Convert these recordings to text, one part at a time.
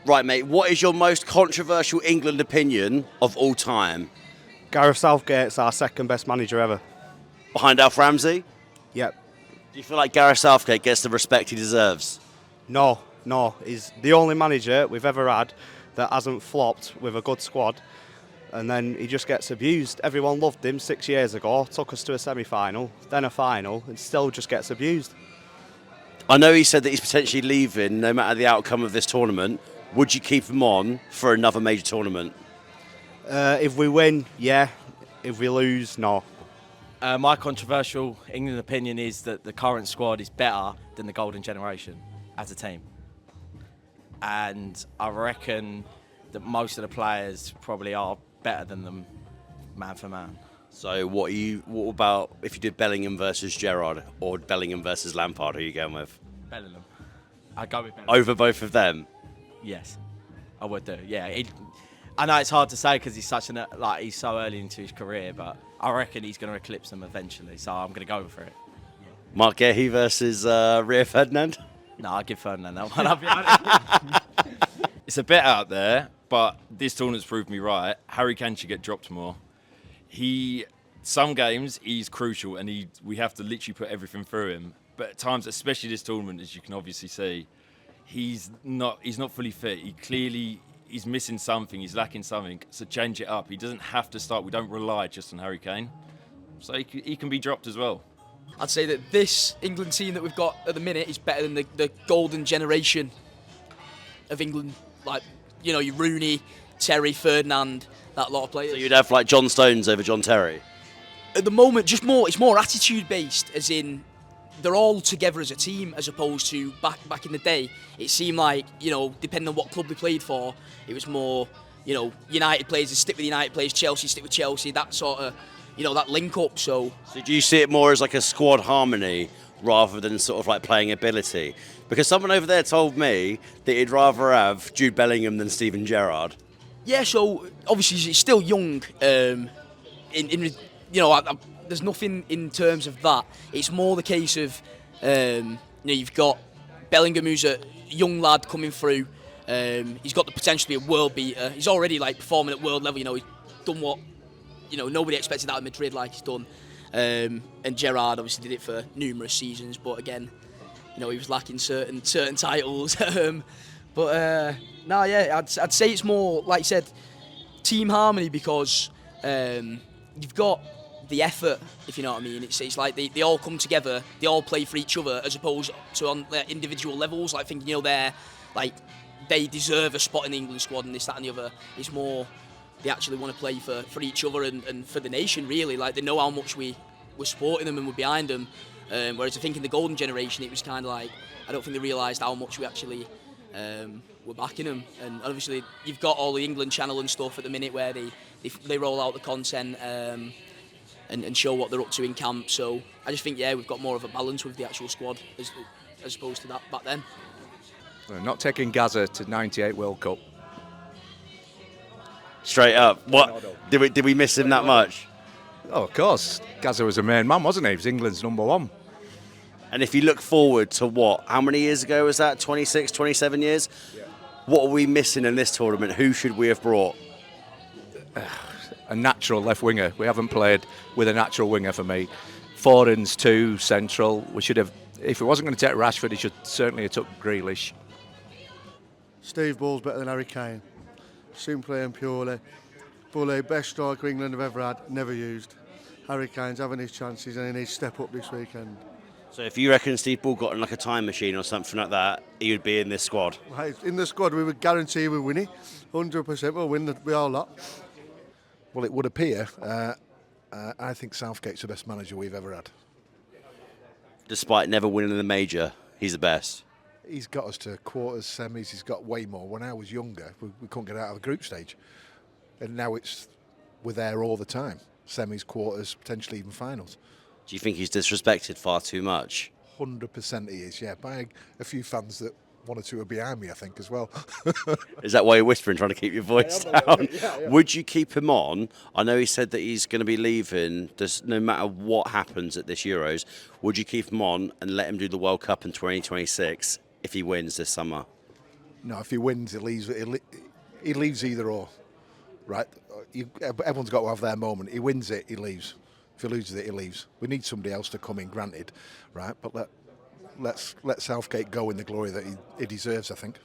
Right, mate, what is your most controversial England opinion of all time? Gareth Southgate's our second best manager ever. Behind Alf Ramsey? Yep. Do you feel like Gareth Southgate gets the respect he deserves? No. He's the only manager we've ever had that hasn't flopped with a good squad. And then he just gets abused. Everyone loved him 6 years ago, took us to a semi-final, then a final, and still just gets abused. I know he said that he's potentially leaving no matter the outcome of this tournament. Would you keep him on for another major tournament? If we win, yeah. If we lose, no. My controversial England opinion is that the current squad is better than the golden generation as a team. And I reckon that most of the players probably are better than them man for man. So what about if you did Bellingham versus Gerrard or Bellingham versus Lampard? Who are you going with? Bellingham. I'd go with Bellingham. Over both of them? Yes, I would do. Yeah, I know it's hard to say because he's he's so early into his career, but I reckon he's going to eclipse them eventually. So I'm going to go for it. Mark Gahey versus Rio Ferdinand? No, I'll give Ferdinand that one. I'll be honest. It's a bit out there, but this tournament's proved me right. Harry Kane should get dropped more. Some games he's crucial, and we have to literally put everything through him. But at times, especially this tournament, as you can obviously see, he's not fully fit. He's missing something. He's lacking something. So change it up. He doesn't have to start. We don't rely just on Harry Kane. So he can be dropped as well. I'd say that this England team that we've got at the minute is better than the golden generation of England. Like, your Rooney, Terry, Ferdinand, that lot of players. So you'd have like John Stones over John Terry? At the moment, it's more attitude based, as in they're all together as a team, as opposed to back in the day. It seemed like, depending on what club they played for, it was more, United players would stick with United players, Chelsea stick with Chelsea, that sort of, that link up. So do you see it more as like a squad harmony rather than sort of like playing ability? Because someone over there told me that he'd rather have Jude Bellingham than Steven Gerrard. Yeah, so obviously he's still young. There's nothing in terms of that. It's more the case of, you've got Bellingham, who's a young lad coming through. He's got the potential to be a world beater. He's already performing at world level. He's done what nobody expected out of Madrid like he's done. And Gerrard obviously did it for numerous seasons, but again, he was lacking certain titles. I'd say it's more, like you said, team harmony, because you've got the effort, if you know what I mean. It's like they all come together, they all play for each other, as opposed to on their individual levels, like thinking, they deserve a spot in the England squad and this, that and the other. It's more they actually want to play for each other and for the nation, really. Like, they know how much we're supporting them and we're behind them. Whereas I think in the golden generation, it was kind of like, I don't think they realised how much we actually were backing them. And obviously, you've got all the England channel and stuff at the minute where they roll out the content and show what they're up to in camp. So I just think, we've got more of a balance with the actual squad as opposed to that back then. Not taking Gaza to '98 World Cup. Straight up. What? Did we miss him that much? Oh, of course. Gaza was a main man, wasn't he? He was England's number one. And if you look forward to how many years ago was that? 26, 27 years? Yeah. What are we missing in this tournament? Who should we have brought? A natural left winger. We haven't played with a natural winger for me. Foden's too central. We should have, if it wasn't going to take Rashford, he should certainly have took Grealish. Steve Bull's better than Harry Kane. Simply and purely. Bully, best striker England have ever had, never used. Harry Kane's having his chances and he needs to step up this weekend. So if you reckon Steve Bull got in like a time machine or something like that, he would be in this squad? Right, in the squad, we would guarantee we're winning. 100% we'll win the whole lot. Well, it would appear. I think Southgate's the best manager we've ever had. Despite never winning the major, he's the best. He's got us to quarters, semis, he's got way more. When I was younger, we couldn't get out of the group stage. And now we're there all the time. Semis, quarters, potentially even finals. Do you think he's disrespected far too much? 100% he is, yeah. By a few fans that one or two are behind me, I think, as well. Is that why you're whispering, trying to keep your voice down? Yeah. Would you keep him on? I know he said that he's going to be leaving, no matter what happens at this Euros. Would you keep him on and let him do the World Cup in 2026 if he wins this summer? No, if he wins, he leaves either or, right? Everyone's got to have their moment. He wins it, he leaves. If he loses it, he leaves. We need somebody else to come in, granted, right? But let Southgate go in the glory that he deserves, I think.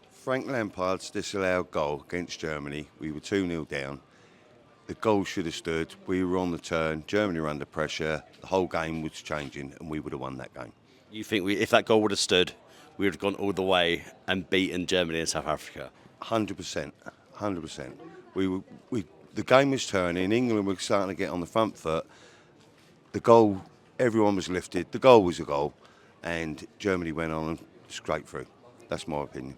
Frank Lampard's disallowed goal against Germany. We were 2-0 down. The goal should have stood. We were on the turn. Germany were under pressure. The whole game was changing, and we would have won that game. You think if that goal would have stood, we would have gone all the way and beaten Germany and South Africa? 100%. 100%. The game was turning. England were starting to get on the front foot. The goal, everyone was lifted. The goal was a goal, and Germany went on and scraped through. That's my opinion.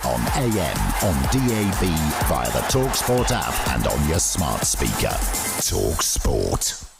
On AM, on DAB, via the talkSPORT app and on your smart speaker. talkSPORT.